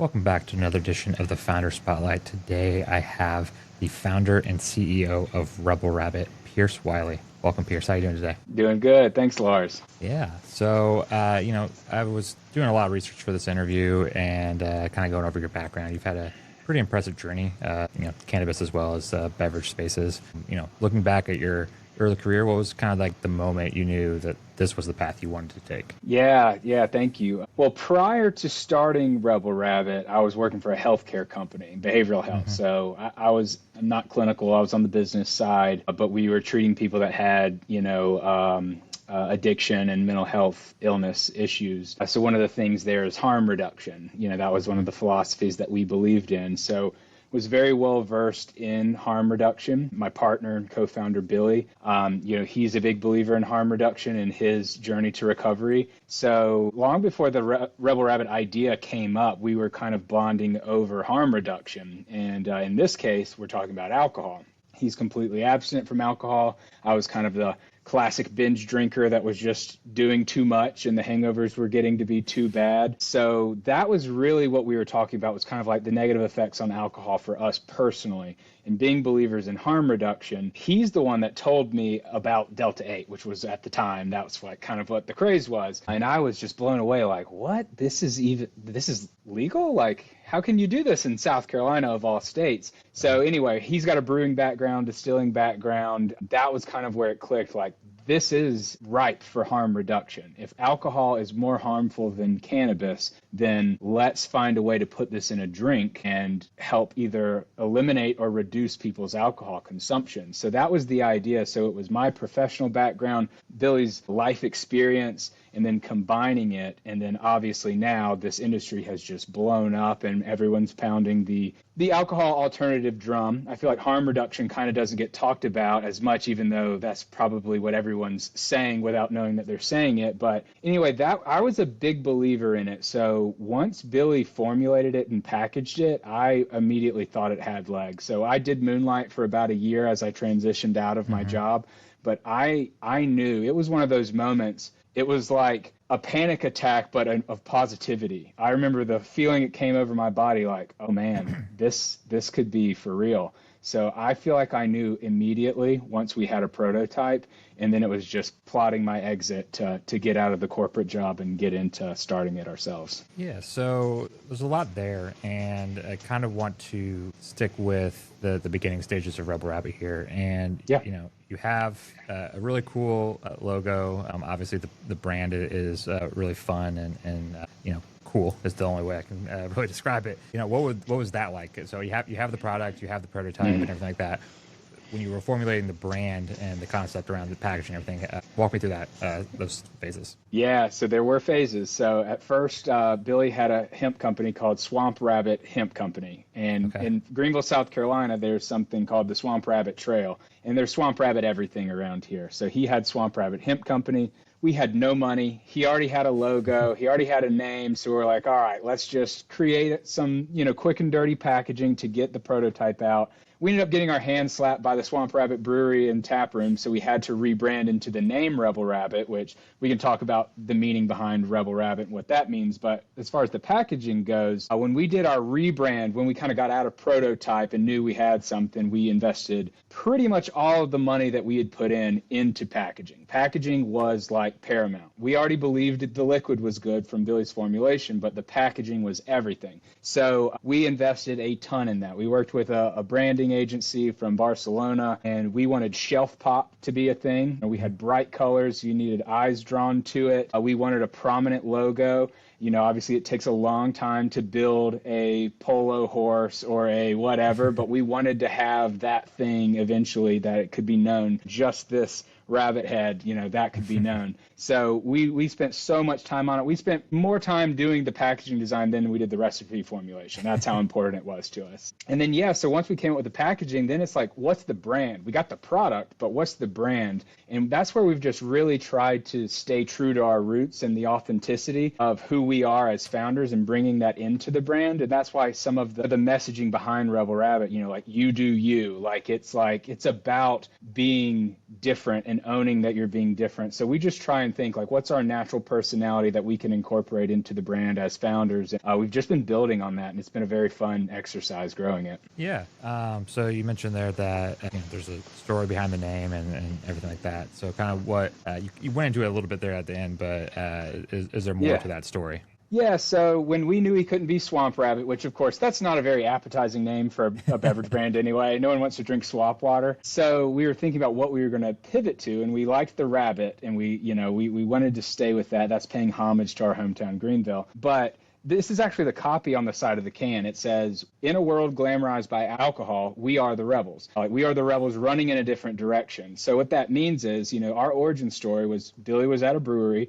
Welcome back to another edition of the Founder Spotlight. Today I have the founder and CEO of Rebel Rabbit, Pierce Wylie. Welcome, Pierce. How are you doing today? Doing good. Thanks, Lars. Yeah. So, I was doing a lot of research for this interview and kind of going over your background. You've had a pretty impressive journey, cannabis as well as beverage spaces. Looking back at your early career, what was kind of like the moment you knew that this was the path you wanted to take? Yeah, thank you. Well, prior to starting Rebel Rabbit, I was working for a healthcare company, behavioral health. Mm-hmm. So I was not clinical. I was on the business side, but we were treating people that had, addiction and mental health illness issues. So one of the things there is harm reduction. That was one of the philosophies that we believed in. So was very well versed in harm reduction. My partner and co-founder Billy, he's a big believer in harm reduction in his journey to recovery. So long before the Rebel Rabbit idea came up, we were kind of bonding over harm reduction. And in this case, we're talking about alcohol. He's completely abstinent from alcohol. I was kind of the classic binge drinker that was just doing too much and the hangovers were getting to be too bad. So that was really what we were talking about, was kind of like the negative effects on alcohol for us personally. And being believers in harm reduction, he's the one that told me about Delta 8, which was at the time, that was like kind of what the craze was. And I was just blown away, like, what? This is legal? Like, how can you do this in South Carolina of all states? So anyway, he's got a brewing background, distilling background. That was kind of where it clicked, like, this is ripe for harm reduction. If alcohol is more harmful than cannabis, then let's find a way to put this in a drink and help either eliminate or reduce people's alcohol consumption. So that was the idea. So it was my professional background, Billy's life experience, and then combining it. And then obviously now this industry has just blown up and everyone's pounding the alcohol alternative drum. I feel like harm reduction kind of doesn't get talked about as much, even though that's probably what everyone's saying without knowing that they're saying it. But anyway, that I was a big believer in it. So once Billy formulated it and packaged it, I immediately thought it had legs. So I did moonlight for about a year as I transitioned out of my job. But I knew it was one of those moments. It was like a panic attack, but of positivity. I remember the feeling it came over my body, like, oh man, this could be for real. So I feel like I knew immediately once we had a prototype, and then it was just plotting my exit to get out of the corporate job and get into starting it ourselves. Yeah, so there's a lot there, and I kind of want to stick with the beginning stages of Rebel Rabbit here. And, yeah. You have a really cool logo. Obviously, the brand is really fun and cool is the only way I can really describe it. What was that like? So you have the product, you have the prototype and everything like that. When you were formulating the brand and the concept around the packaging and everything, walk me through those phases. Yeah, so there were phases. So at first, Billy had a hemp company called Swamp Rabbit Hemp Company. And in Greenville, South Carolina, there's something called the Swamp Rabbit Trail. And there's Swamp Rabbit everything around here. So he had Swamp Rabbit Hemp Company. We had no money. He already had a logo. He already had a name. So we're like, all right, let's just create some, quick and dirty packaging to get the prototype out. We ended up getting our hands slapped by the Swamp Rabbit Brewery and Tap Room, so we had to rebrand into the name Rebel Rabbit, which we can talk about the meaning behind Rebel Rabbit and what that means. But as far as the packaging goes, when we did our rebrand, when we kind of got out of prototype and knew we had something, we invested pretty much all of the money that we had put into packaging. Packaging was like paramount. We already believed that the liquid was good from Billy's formulation, but the packaging was everything. So we invested a ton in that. We worked with a branding agency from Barcelona, and we wanted shelf pop to be a thing. We had bright colors. You needed eyes drawn to it. We wanted a prominent logo. Obviously it takes a long time to build a polo horse or a whatever, but we wanted to have that thing eventually that it could be known, just this rabbit head, that could be known. So we spent so much time on it. We spent more time doing the packaging design than we did the recipe formulation. That's how important it was to us. And then, so once we came up with the packaging, then it's like, what's the brand? We got the product, but what's the brand? And that's where we've just really tried to stay true to our roots and the authenticity of who we are as founders and bringing that into the brand. And that's why some of the messaging behind Rebel Rabbit, like you do you, it's about being different and and owning that you're being different. So we just try and think like, what's our natural personality that we can incorporate into the brand as founders? We've just been building on that, and it's been a very fun exercise growing it. Yeah. So you mentioned there that there's a story behind the name and everything like that. So kind of what you went into it a little bit there at the end, but is there more to that story? Yeah, so when we knew he couldn't be Swamp Rabbit, which of course that's not a very appetizing name for a beverage brand anyway. No one wants to drink swamp water. So we were thinking about what we were going to pivot to, and we liked the rabbit, and we wanted to stay with that. That's paying homage to our hometown Greenville. But this is actually the copy on the side of the can. It says, "In a world glamorized by alcohol, we are the rebels." Like, we are the rebels running in a different direction. So what that means is, our origin story was Billy was at a brewery.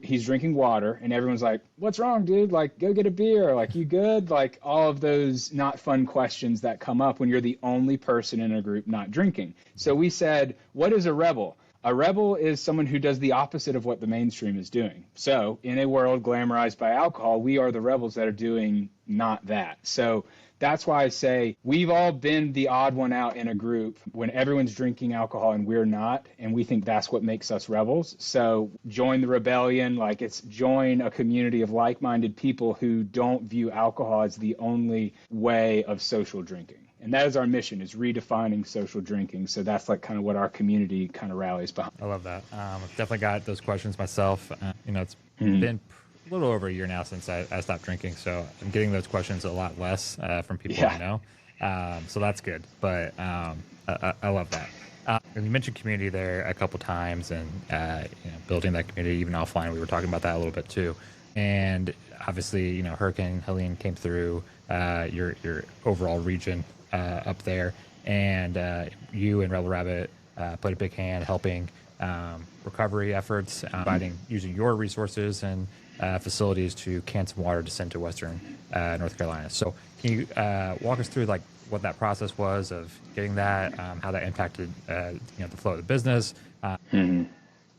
He's drinking water, and everyone's like, "What's wrong, dude? Like, go get a beer. Like, you good?" Like, all of those not fun questions that come up when you're the only person in a group not drinking. So we said, what is a rebel? A rebel is someone who does the opposite of what the mainstream is doing. So in a world glamorized by alcohol, we are the rebels that are doing not that. So that's why I say we've all been the odd one out in a group when everyone's drinking alcohol and we're not, and we think that's what makes us rebels. So join the rebellion, like it's join a community of like-minded people who don't view alcohol as the only way of social drinking. And that is our mission, is redefining social drinking. So that's like kind of what our community kind of rallies behind. I love that. I've definitely got those questions myself. It's been a little over a year now since I stopped drinking. So I'm getting those questions a lot less from people I know. So that's good. But I love that. And you mentioned community there a couple times, and building that community even offline. We were talking about that a little bit too. And obviously, Hurricane Helene came through your overall region up there, and you and Rebel Rabbit played a big hand helping recovery efforts, using your resources and facilities to can some water to send to Western North Carolina. So can you walk us through like what that process was of getting that, how that impacted the flow of the business,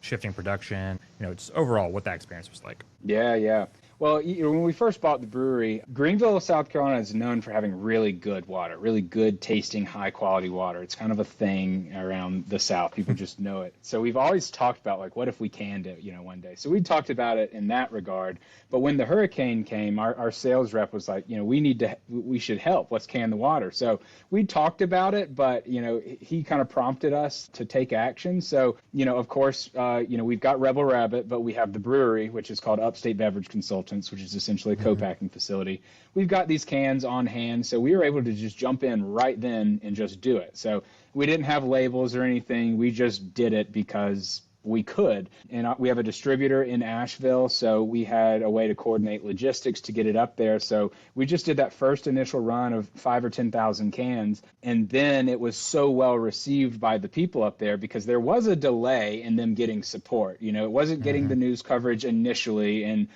shifting production, just overall what that experience was like? Yeah. Well, when we first bought the brewery, Greenville, South Carolina is known for having really good water, really good tasting, high quality water. It's kind of a thing around the South. People just know it. So we've always talked about like, what if we canned it, one day. So we talked about it in that regard. But when the hurricane came, our sales rep was like, we should help. Let's can the water. So we talked about it, but, he kind of prompted us to take action. So, of course, we've got Rebel Rabbit, but we have the brewery, which is called Upstate Beverage Consultants, which is essentially a co-packing facility. We've got these cans on hand, so we were able to just jump in right then and just do it. So we didn't have labels or anything. We just did it because we could. And we have a distributor in Asheville, so we had a way to coordinate logistics to get it up there. So we just did that first initial run of 5,000 or 10,000 cans, and then it was so well received by the people up there because there was a delay in them getting support. It wasn't getting the news coverage initially, and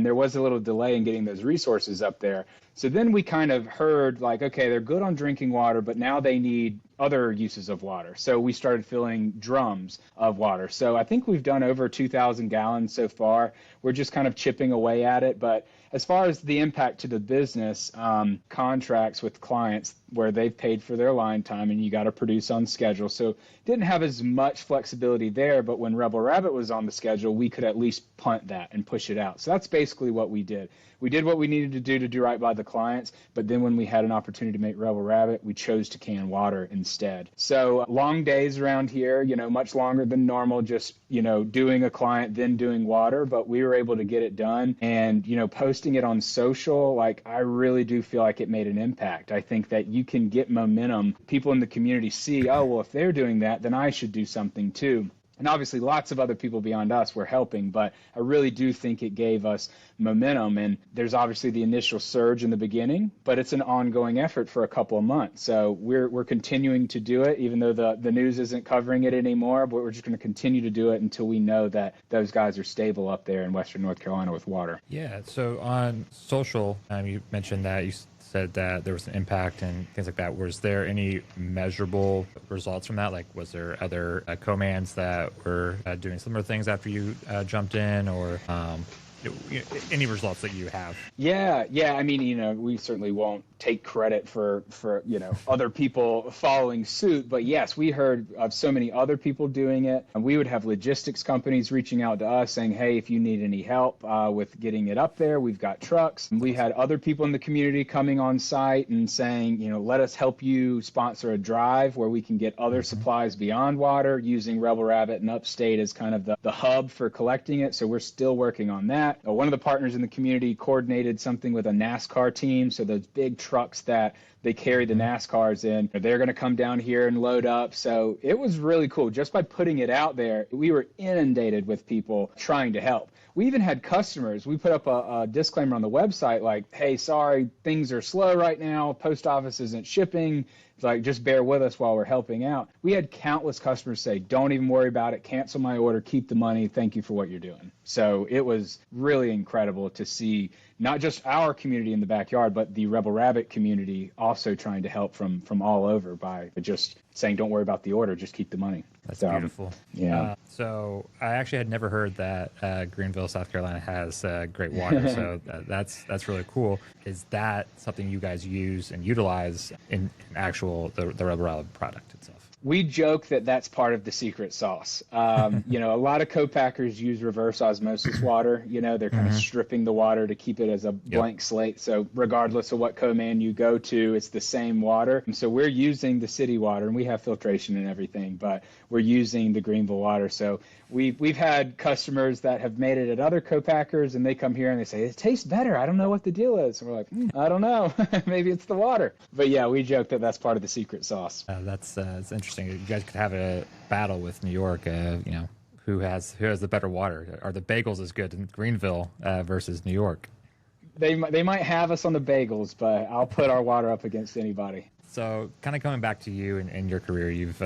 there was a little delay in getting those resources up there. So then we kind of heard like, okay, they're good on drinking water, but now they need other uses of water. So we started filling drums of water. So I think we've done over 2,000 gallons so far. We're just kind of chipping away at it. But as far as the impact to the business, contracts with clients where they've paid for their line time and you got to produce on schedule. So didn't have as much flexibility there, but when Rebel Rabbit was on the schedule, we could at least punt that and push it out. So that's basically what we did. We did what we needed to do right by the clients, but then when we had an opportunity to make Rebel Rabbit, we chose to can water instead. So long days around here, much longer than normal, just, doing a client, then doing water, but we were able to get it done. And, posting it on social, like I really do feel like it made an impact. I think that you can get momentum. People in the community see, oh, well, if they're doing that, then I should do something too. And obviously lots of other people beyond us were helping, but I really do think it gave us momentum. And there's obviously the initial surge in the beginning, but it's an ongoing effort for a couple of months. So we're continuing to do it, even though the news isn't covering it anymore, but we're just going to continue to do it until we know that those guys are stable up there in Western North Carolina with water. Yeah. So on social, you mentioned that you said that there was an impact and things like that. Was there any measurable results from that? Like, was there other co-mans that were doing similar things after you jumped in, or any results that you have. Yeah. I mean, we certainly won't take credit for other people following suit, but yes, we heard of so many other people doing it. And we would have logistics companies reaching out to us saying, hey, if you need any help with getting it up there, we've got trucks. And we had other people in the community coming on site and saying, let us help you sponsor a drive where we can get other supplies beyond water, using Rebel Rabbit and Upstate as kind of the hub for collecting it. So we're still working on that. One of the partners in the community coordinated something with a NASCAR team. So those big trucks that they carry the NASCARs in, they're going to come down here and load up. So it was really cool. Just by putting it out there, we were inundated with people trying to help. We even had customers. We put up a disclaimer on the website like, hey, sorry, things are slow right now. Post office isn't shipping. It's like, just bear with us while we're helping out. We had countless customers say, don't even worry about it. Cancel my order. Keep the money. Thank you for what you're doing. So it was really incredible to see not just our community in the backyard, but the Rebel Rabbit community also trying to help from all over by just saying, don't worry about the order. Just keep the money. That's beautiful. Yeah. So I actually had never heard that Greenville, South Carolina has great water. So that's really cool. Is that something you guys use and utilize in actual the Rebel Rabbit product itself? We joke that that's part of the secret sauce. A lot of co-packers use reverse osmosis water. They're kind of stripping the water to keep it as a blank slate. So regardless of what co-man you go to, it's the same water. And so we're using the city water, and we have filtration and everything, but we're using the Greenville water. So we've had customers that have made it at other co-packers, and they come here and they say, it tastes better. I don't know what the deal is. And we're like, I don't know. Maybe it's the water. But yeah, we joke that that's part of the secret sauce. That's interesting. You guys could have a battle with New York. Who has the better water? Are the bagels as good in Greenville versus New York? They might have us on the bagels, but I'll put our water up against anybody. So kind of coming back to you and your career, you've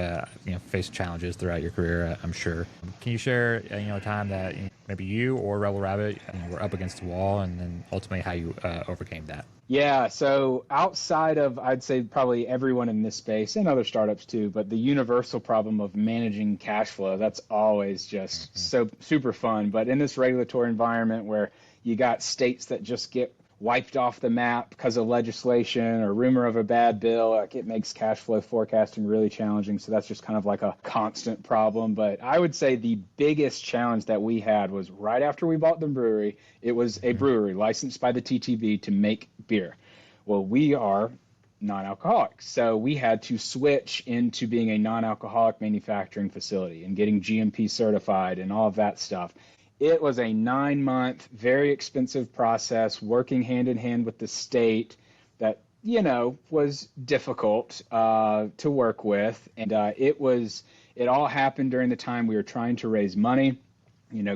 faced challenges throughout your career, I'm sure. Can you share a time that maybe you or Rebel Rabbit were up against the wall, and then ultimately how you overcame that? Yeah, so outside of, I'd say probably everyone in this space and other startups too, but the universal problem of managing cash flow, that's always just so super fun. But in this regulatory environment where you got states that just get wiped off the map because of legislation or rumor of a bad bill, like, it makes cash flow forecasting really challenging. So that's just kind of like a constant problem. But I would say the biggest challenge that we had was right after we bought the brewery. It was a brewery licensed by the TTB to make beer. Well, we are non-alcoholic, so we had to switch into being a non-alcoholic manufacturing facility and getting GMP certified and all of that stuff. It was a 9-month, very expensive process, working hand in hand with the state that, was difficult to work with. And it all happened during the time we were trying to raise money.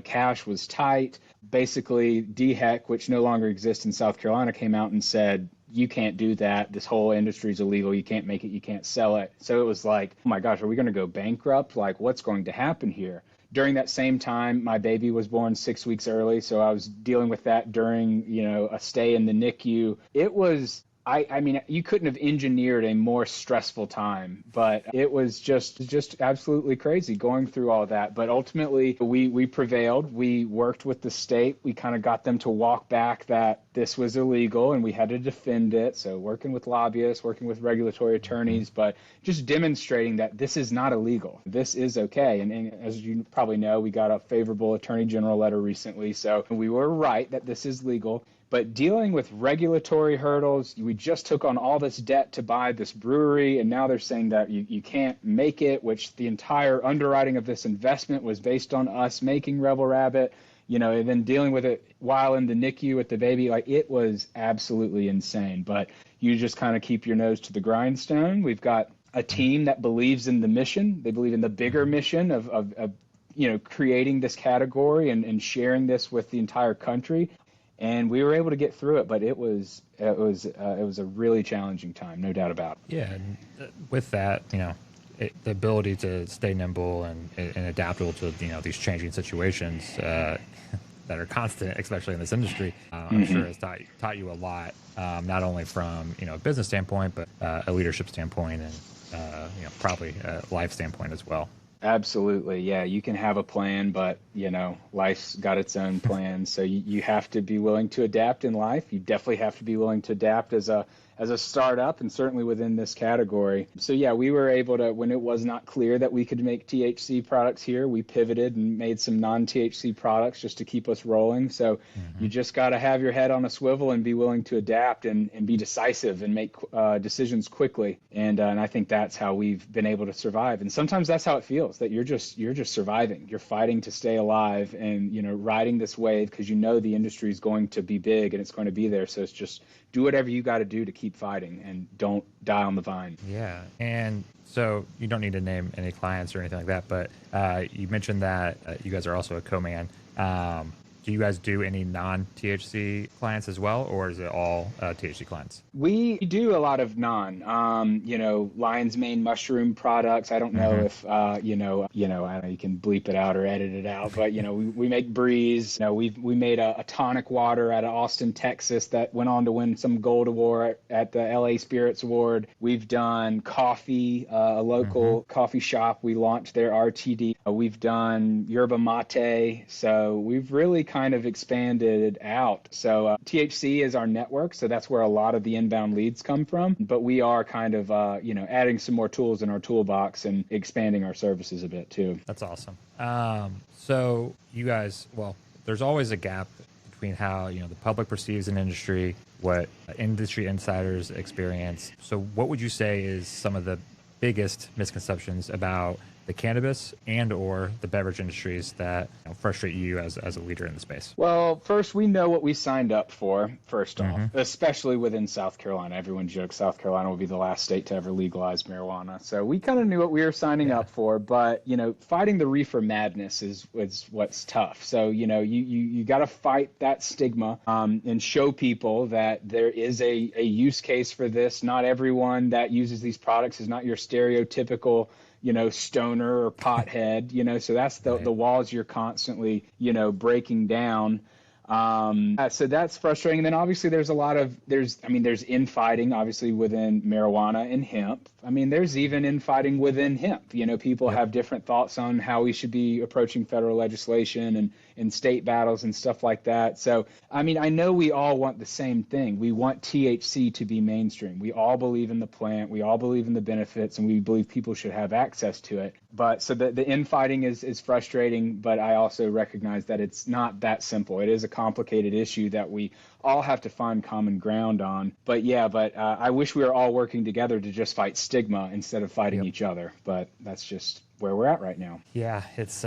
Cash was tight. Basically, DHEC, which no longer exists in South Carolina, came out and said, you can't do that. This whole industry is illegal. You can't make it. You can't sell it. So it was like, oh my gosh, are we going to go bankrupt? Like, what's going to happen here? During that same time, my baby was born 6 weeks early, so I was dealing with that during, a stay in the NICU. It was, I mean, you couldn't have engineered a more stressful time, but it was just absolutely crazy going through all of that. But ultimately, we prevailed. We worked with the state. We kind of got them to walk back that this was illegal, and we had to defend it. So working with lobbyists, working with regulatory attorneys, but just demonstrating that this is not illegal. This is okay. And as you probably know, we got a favorable attorney general letter recently. So we were right that this is legal. But dealing with regulatory hurdles, we just took on all this debt to buy this brewery, and now they're saying that you can't make it, which the entire underwriting of this investment was based on us making Rebel Rabbit, and then dealing with it while in the NICU with the baby. Like, it was absolutely insane. But you just kind of keep your nose to the grindstone. We've got a team that believes in the mission. They believe in the bigger mission of creating this category and sharing this with the entire country. And we were able to get through it, but it was a really challenging time, no doubt about it. Yeah, and with that, the ability to stay nimble and adaptable to these changing situations that are constant, especially in this industry, I'm sure has taught you a lot, not only from a business standpoint, but a leadership standpoint and probably a life standpoint as well. Absolutely. Yeah, you can have a plan, but life's got its own plans. So you have to be willing to adapt in life. You definitely have to be willing to adapt as a startup, and certainly within this category. So yeah, we were able to, when it was not clear that we could make THC products here, we pivoted and made some non-THC products just to keep us rolling. So you just got to have your head on a swivel and be willing to adapt and be decisive and make decisions quickly. And I think that's how we've been able to survive. And sometimes that's how it feels, that you're just surviving. You're fighting to stay alive and riding this wave because the industry is going to be big and it's going to be there. So it's just do whatever you got to do to keep fighting and don't die on the vine. Yeah. And so you don't need to name any clients or anything like that, but you mentioned that you guys are also a co-man. Do you guys do any non-THC clients as well, or is it all THC clients? We do a lot of lion's mane mushroom products. I don't know if, I don't know, you can bleep it out or edit it out, but, we make Breeze. We made a tonic water out of Austin, Texas that went on to win some gold award at the LA Spirits Award. We've done coffee, a local coffee shop. We launched their RTD. We've done yerba mate. So we've really kind of expanded out. So THC is our network, so that's where a lot of the inbound leads come from. But we are kind of, adding some more tools in our toolbox and expanding our services a bit too. That's awesome. So you guys, well, there's always a gap between how the public perceives an industry, what industry insiders experience. So what would you say is some of the biggest misconceptions about the cannabis and or the beverage industries that frustrate you as a leader in the space? Well, first, we know what we signed up for, first off, especially within South Carolina. Everyone jokes South Carolina will be the last state to ever legalize marijuana. So we kind of knew what we were signing up for, but, fighting the reefer madness is what's tough. So, you got to fight that stigma and show people that there is a use case for this. Not everyone that uses these products is not your stereotypical stoner or pothead, so that's the walls you're constantly, breaking down. So that's frustrating. And then obviously there's infighting obviously within marijuana and hemp. There's even infighting within hemp. People have different thoughts on how we should be approaching federal legislation and state battles and stuff like that. So, I know we all want the same thing. We want THC to be mainstream. We all believe in the plant. We all believe in the benefits, and we believe people should have access to it. But so the infighting is frustrating, but I also recognize that it's not that simple. It is a complicated issue that we all have to find common ground on. But I wish we were all working together to just fight stigma instead of fighting each other. But that's just where we're at right now. Yeah, it's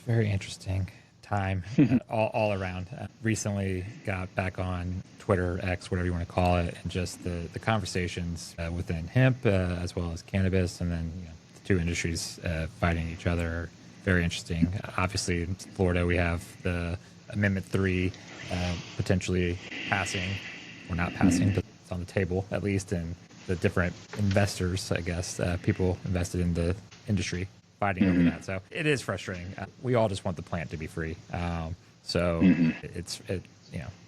very interesting time all around. Recently got back on Twitter, X, whatever you want to call it, and just the conversations within hemp as well as cannabis, and then the two industries fighting each other are very interesting. Obviously, in Florida, we have the Amendment 3 potentially passing, or not passing, but it's on the table at least, and the different investors, I guess, people invested in the industry fighting over that. So it is frustrating. We all just want the plant to be free.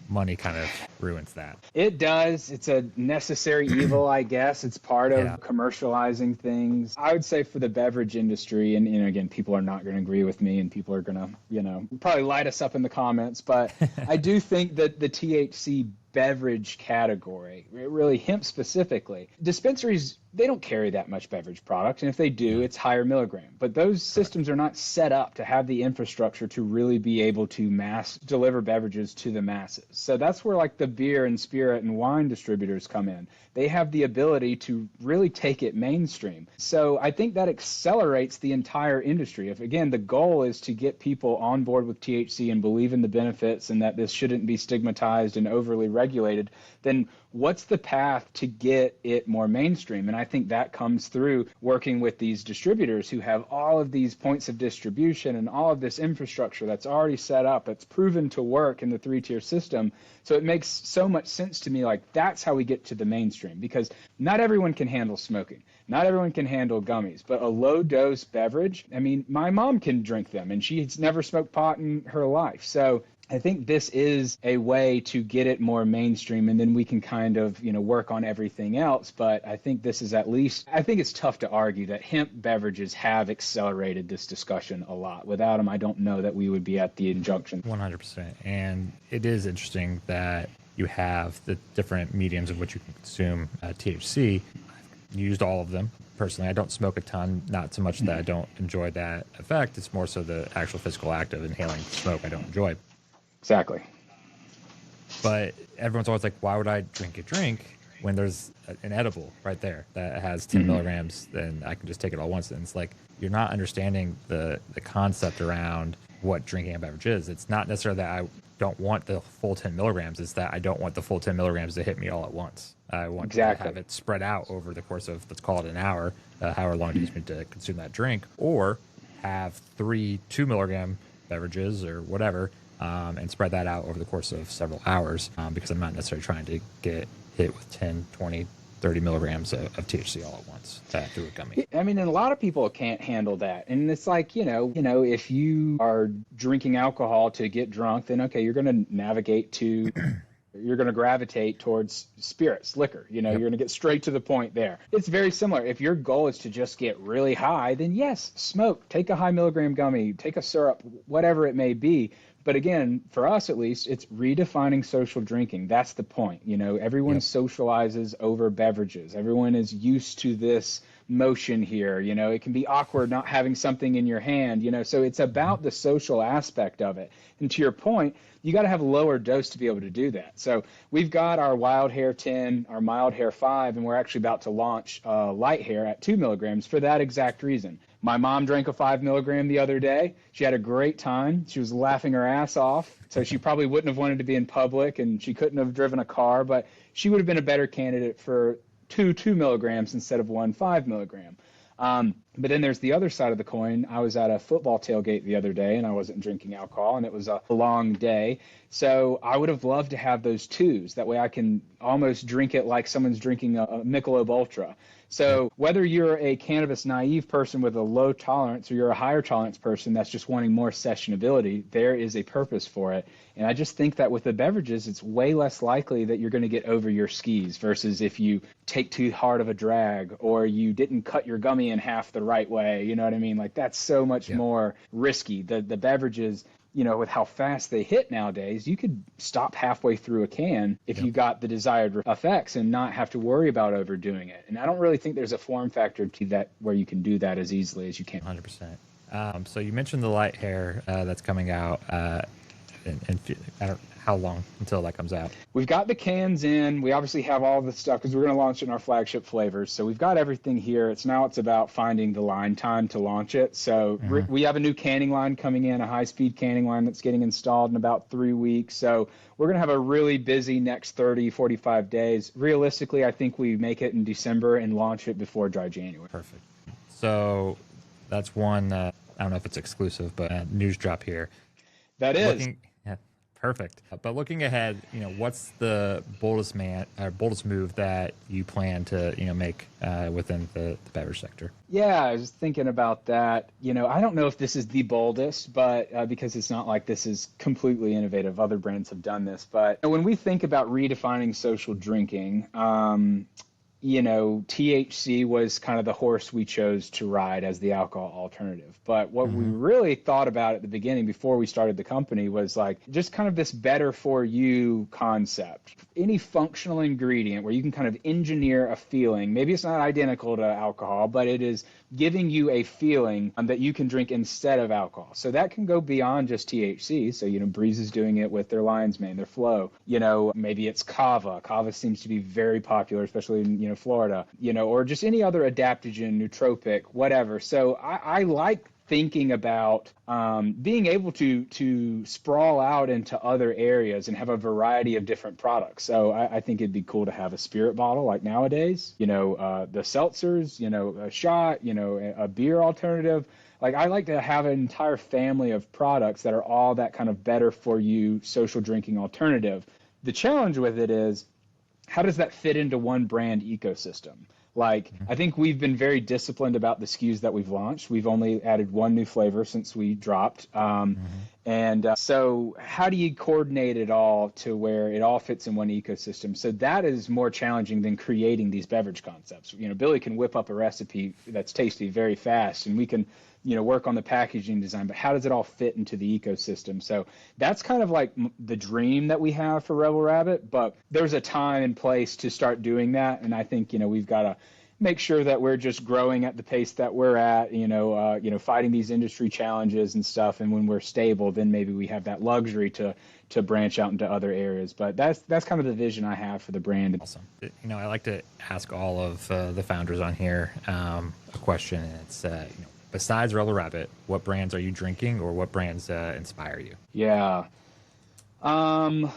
Money kind of ruins that. It does. It's a necessary evil, I guess. It's part of commercializing things. I would say for the beverage industry, and again, people are not going to agree with me, and people are going to, probably light us up in the comments, but I do think that the THC beverage category, really hemp specifically, dispensaries, they don't carry that much beverage product, and if they do, it's higher milligram. But those systems are not set up to have the infrastructure to really be able to mass deliver beverages to the masses. So that's where like the beer and spirit and wine distributors come in. They have the ability to really take it mainstream. So I think that accelerates the entire industry. If again, the goal is to get people on board with THC and believe in the benefits and that this shouldn't be stigmatized and overly regulated, then what's the path to get it more mainstream? And I think that comes through working with these distributors who have all of these points of distribution and all of this infrastructure that's already set up, that's proven to work in the 3-tier system. So it makes so much sense to me, like that's how we get to the mainstream, because not everyone can handle smoking. Not everyone can handle gummies, but a low-dose beverage, my mom can drink them, and she's never smoked pot in her life. So I think this is a way to get it more mainstream, and then we can kind of, work on everything else. But I think this is I think it's tough to argue that hemp beverages have accelerated this discussion a lot. Without them, I don't know that we would be at the injunction. 100%. And it is interesting that you have the different mediums of which you can consume THC. I've used all of them. Personally, I don't smoke a ton, not so much that I don't enjoy that effect. It's more so the actual physical act of inhaling smoke I don't enjoy. Exactly. But everyone's always like, why would I drink a drink when there's an edible right there that has 10 milligrams, then I can just take it all once. And it's like, you're not understanding the concept around what drinking a beverage is. It's not necessarily that I don't want the full 10 milligrams. It's that I don't want the full 10 milligrams to hit me all at once. I want to have it spread out over the course of, let's call it an hour, however long it takes me to consume that drink, or have 3 2-milligram beverages or whatever, and spread that out over the course of several hours, because I'm not necessarily trying to get hit with 10, 20, 30 milligrams of THC all at once through a gummy. I mean, and a lot of people can't handle that. And it's like, if you are drinking alcohol to get drunk, then okay, you're going to navigate to, you're going to gravitate towards spirits, liquor. You're going to get straight to the point there. It's very similar. If your goal is to just get really high, then yes, smoke, take a high milligram gummy, take a syrup, whatever it may be. But again, for us at least, it's redefining social drinking. That's the point. Everyone socializes over beverages. Everyone is used to this motion here. It can be awkward not having something in your hand, so it's about the social aspect of it. And to your point, you got to have a lower dose to be able to do that. So we've got our Wild Hair 10, our Mild Hair 5, and we're actually about to launch Light Hair at 2 milligrams for that exact reason. My mom drank a 5 milligram the other day. She had a great time. She was laughing her ass off. So she probably wouldn't have wanted to be in public, and she couldn't have driven a car, but she would have been a better candidate for 2 milligrams instead of 1 5 milligram. But then there's the other side of the coin. I was at a football tailgate the other day, and I wasn't drinking alcohol, and it was a long day. So I would have loved to have those 2s. That way I can almost drink it like someone's drinking a Michelob Ultra. So whether you're a cannabis naive person with a low tolerance or you're a higher tolerance person that's just wanting more sessionability, there is a purpose for it. And I just think that with the beverages, it's way less likely that you're going to get over your skis versus if you take too hard of a drag or you didn't cut your gummy in half the right way. You know what I mean? Like, that's so much more risky. The beverages, with how fast they hit nowadays, you could stop halfway through a can if you got the desired effects and not have to worry about overdoing it. And I don't really think there's a form factor to that where you can do that as easily as you can. 100%. So you mentioned the Light Hair that's coming out. And I don't how long until that comes out? We've got the cans in. We obviously have all the stuff because we're going to launch it in our flagship flavors. So we've got everything here. It's about finding the line time to launch it. So we have a new canning line coming in, a high-speed canning line that's getting installed in about 3 weeks. So we're going to have a really busy next 30, 45 days. Realistically, I think we make it in December and launch it before dry January. Perfect. So that's one, I don't know if it's exclusive, but news drop here. That is. Perfect. But looking ahead, what's the boldest move that you plan to, make within the beverage sector? Yeah, I was thinking about that. I don't know if this is the boldest, but because it's not like this is completely innovative. Other brands have done this. But when we think about redefining social drinking, THC was kind of the horse we chose to ride as the alcohol alternative. But what we really thought about at the beginning before we started the company was like just kind of this better for you concept. Any functional ingredient where you can kind of engineer a feeling, maybe it's not identical to alcohol, but it is giving you a feeling that you can drink instead of alcohol. So that can go beyond just THC. So, Breeze is doing it with their Lion's Mane, their Flow. Maybe it's kava. Kava seems to be very popular, especially in, Florida, or just any other adaptogen, nootropic, whatever. So I like thinking about being able to sprawl out into other areas and have a variety of different products. So I think it'd be cool to have a spirit bottle like nowadays, the seltzers, a shot, a beer alternative. Like, I like to have an entire family of products that are all that kind of better for you social drinking alternative. The challenge with it is, how does that fit into one brand ecosystem? Like, I think we've been very disciplined about the SKUs that we've launched. We've only added one new flavor since we dropped. So how do you coordinate it all to where it all fits in one ecosystem? So that is more challenging than creating these beverage concepts. Billy can whip up a recipe that's tasty very fast, and we can, work on the packaging design, but how does it all fit into the ecosystem? So that's kind of like the dream that we have for Rebel Rabbit, but there's a time and place to start doing that. And I think, we've got to make sure that we're just growing at the pace that we're at, fighting these industry challenges and stuff. And when we're stable, then maybe we have that luxury to branch out into other areas. But that's kind of the vision I have for the brand. Awesome. I like to ask all of the founders on here a question, and it's, besides Rebel Rabbit, what brands are you drinking, or what brands inspire you? Yeah.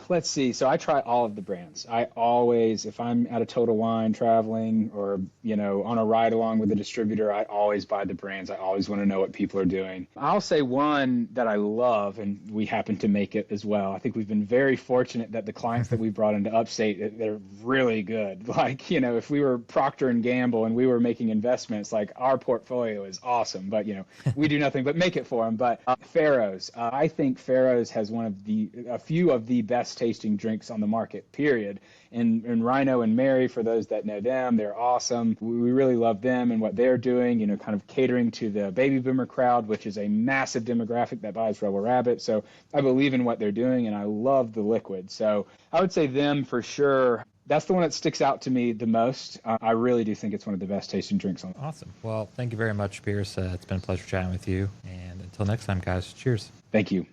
Let's see. So I try all of the brands. I always, if I'm at a Total Wine traveling or, on a ride along with a distributor, I always buy the brands. I always want to know what people are doing. I'll say one that I love, and we happen to make it as well. I think we've been very fortunate that the clients that we brought into Upstate, they're really good. Like, if we were Procter and Gamble and we were making investments, like, our portfolio is awesome, but, we do nothing but make it for them. But Pharaoh's, I think Pharaoh's has a few of the best tasting drinks on the market, period. And Rhino and Mary, for those that know them, they're awesome. We really love them and what they're doing, kind of catering to the baby boomer crowd, which is a massive demographic that buys Rebel Rabbit. So I believe in what they're doing, and I love the liquid. So I would say them for sure. That's the one that sticks out to me the most. I really do think it's one of the best tasting drinks on. Awesome. Well, thank you very much, Pierce. It's been a pleasure chatting with you. And until next time, guys, cheers. Thank you.